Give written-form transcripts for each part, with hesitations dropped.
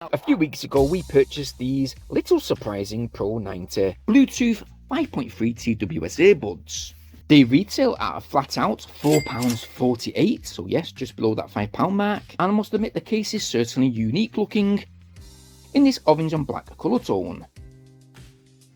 A few weeks ago we purchased these little surprising Pro 90 Bluetooth 5.3 TWS earbuds. They retail at a flat out £4.48, so yes, just below that £5 mark, and I must admit the case is certainly unique looking in this orange and black colour tone.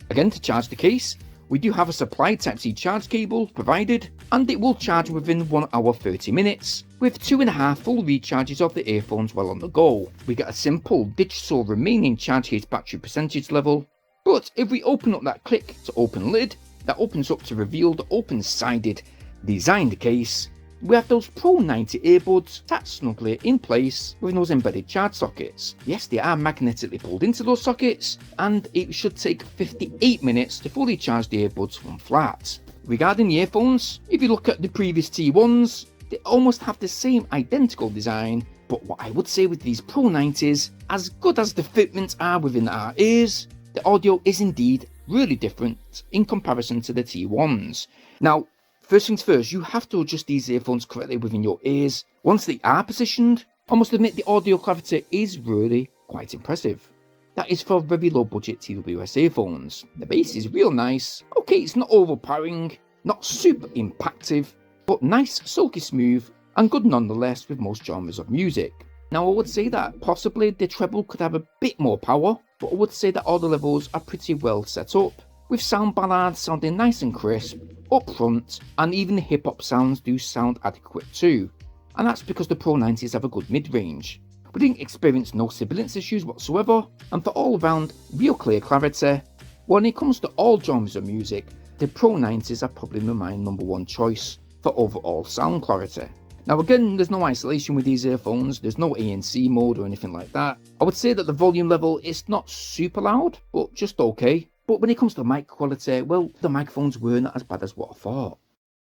Again, to charge the case, we do have a supplied Type-C charge cable provided, and it will charge within 1 hour 30 minutes, with 2.5 full recharges of the earphones while on the go. We get a simple digital remaining charge case battery percentage level, but if we open up that click to open lid, that opens up to reveal the open-sided designed case. We have those Pro 90 earbuds attached snugly in place with those embedded charge sockets. Yes, they are magnetically pulled into those sockets, and it should take 58 minutes to fully charge the earbuds from flat. Regarding the earphones, if you look at the previous T1s, they almost have the same identical design, but what I would say with these Pro 90s, as good as the fitments are within our ears, the audio is indeed really different in comparison to the T1s. Now, first things first, you have to adjust these earphones correctly within your ears. Once they are positioned, I must admit the audio clarity is really quite impressive. That is for very low budget TWS earphones. The bass is real nice. Okay, it's not overpowering, not super impactful, but nice, silky smooth, and good nonetheless with most genres of music. Now I would say that possibly the treble could have a bit more power, but I would say that all the levels are pretty well set up, with sound ballads sounding nice and crisp, up front, and even the hip hop sounds do sound adequate too, and that's because the Pro 90s have a good mid-range. We didn't experience no sibilance issues whatsoever, and for all around real clear clarity. When it comes to all genres of music, the Pro 90s are probably my number one choice for overall sound clarity. Now again, there's no isolation with these earphones, there's no ANC mode or anything like that. I would say that the volume level is not super loud, but just okay. But when it comes to mic quality, well, the microphones were not as bad as what I thought.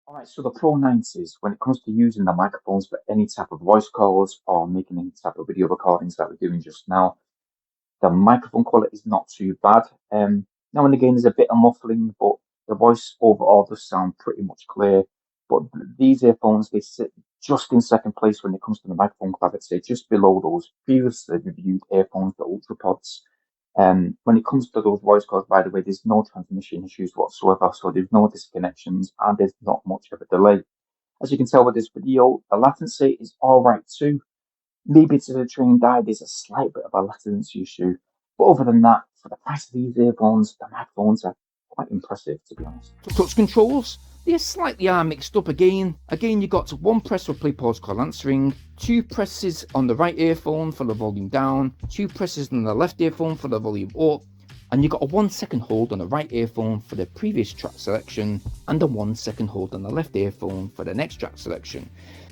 Alright, so the Pro 90s, when it comes to using the microphones for any type of voice calls or making any type of video recordings that we're doing just now, the microphone quality is not too bad. Now and again, there's a bit of muffling, but the voice overall does sound pretty much clear. But these earphones, they sit just in second place when it comes to the microphone clarity, just below those previously reviewed earphones, the UltraPods. When it comes to those voice calls, by the way, there's no transmission issues whatsoever, so there's no disconnections and there's not much of a delay. As you can tell with this video, the latency is alright too. Maybe to the trained eye, there's a slight bit of a latency issue, but other than that, for the price of these earphones, the microphones are quite impressive, to be honest. Touch controls, they slightly are mixed up again. Again, you got one press for play, pause, call answering, 2 presses on the right earphone for the volume down, 2 presses on the left earphone for the volume up, and you got a 1 second hold on the right earphone for the previous track selection, and a 1 second hold on the left earphone for the next track selection.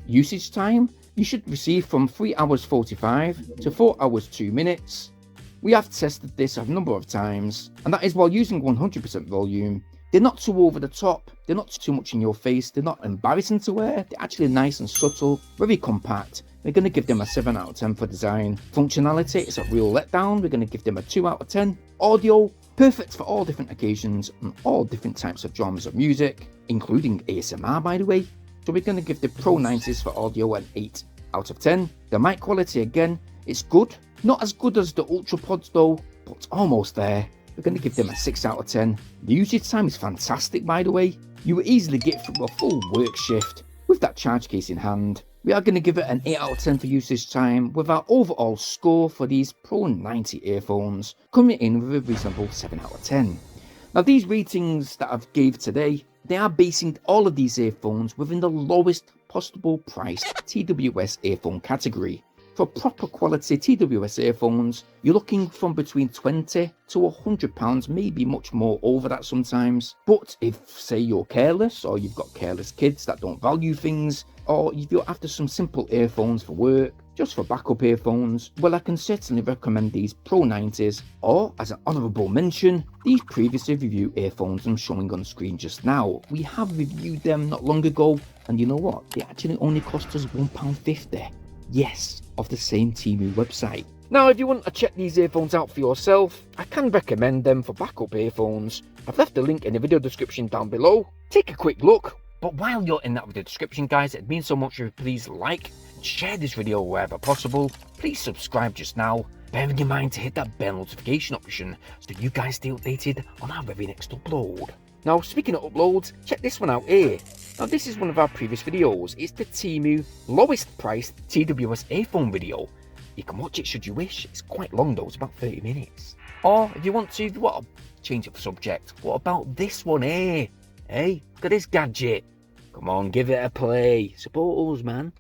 Usage time, you should receive from 3 hours 45 to 4 hours 2 minutes. We have tested this a number of times, and that is while using 100% volume. They're not too over the top, they're not too much in your face, they're not embarrassing to wear, they're actually nice and subtle, very compact. We're going to give them a 7 out of 10 for design. Functionality is a real letdown, we're going to give them a 2 out of 10. Audio, perfect for all different occasions and all different types of genres of music, including ASMR by the way. So we're going to give the Pro 90s for audio an 8 out of 10. The mic quality again, it's good. Not as good as the UltraPods though, but almost there. We're going to give them a 6 out of 10. The usage time is fantastic by the way. You will easily get through a full work shift with that charge case in hand. We are going to give it an 8 out of 10 for usage time, with our overall score for these Pro 90 earphones coming in with a reasonable 7 out of 10. Now these ratings that I've gave today, they are basing all of these earphones within the lowest possible priced TWS earphone category. For proper quality TWS earphones, you're looking from between £20 to £100, maybe much more over that sometimes. But if, say, you're careless, or you've got careless kids that don't value things, or if you're after some simple earphones for work, just for backup earphones, well, I can certainly recommend these Pro 90s, or as an honourable mention, these previously reviewed earphones I'm showing on screen just now. We have reviewed them not long ago, and you know what? They actually only cost us £1.50. Yes, of the same TEMU website. Now if you want to check these earphones out for yourself, I can recommend them for backup earphones. I've left a link in the video description down below. Take a quick look. But while you're in that video description guys, it means so much if you please like and share this video wherever possible. Please subscribe just now. bearing in mind to hit that bell notification option so you guys stay updated on our very next upload. Now, speaking of uploads, check this one out here. Now, this is one of our previous videos. It's the TEMU lowest priced TWS earphone video. You can watch it should you wish. It's quite long though, it's about 30 minutes. Or if you want to, change up subject, what about this one here? Hey, look at this gadget. Come on, give it a play. Support us, man.